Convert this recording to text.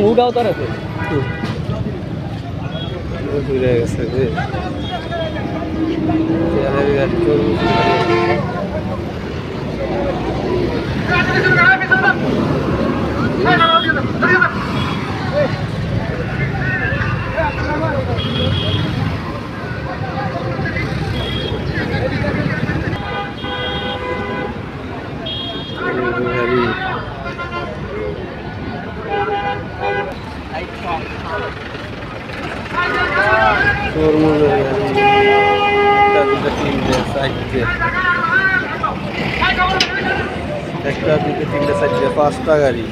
উঠাও তার আছে ঘুরে গেছে যে তরমুজের গাড়ি একটা দুটো তিনটে চারটে একটা দুটো তিনটে চারটে পাঁচটা গাড়ি